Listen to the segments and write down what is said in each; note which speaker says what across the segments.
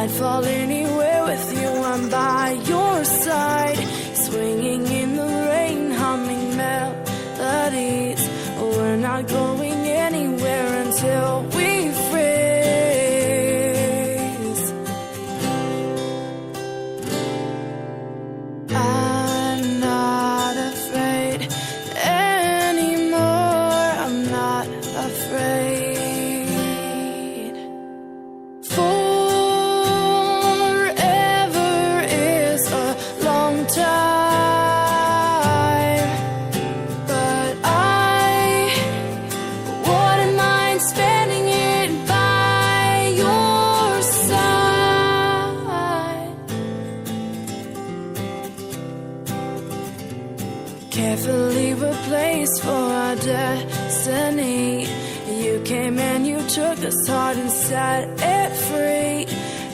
Speaker 1: I'd fall anywhere with you, I'm by your side, swinging in the rain, humming melodies. We're not going anywhere until we freeze. I'm not afraid anymore, I'm not afraid. Forever is a long time, but I wouldn't mind spending it by your side. Carefully replaced for our destiny. You came and you took this heart and set it free.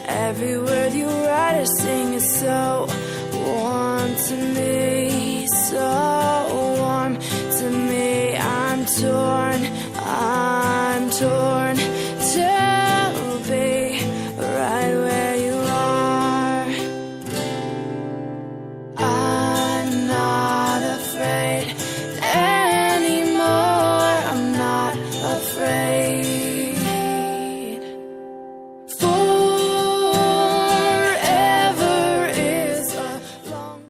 Speaker 1: Every word you write or sing is so warm to me, so warm to me. I'm torn.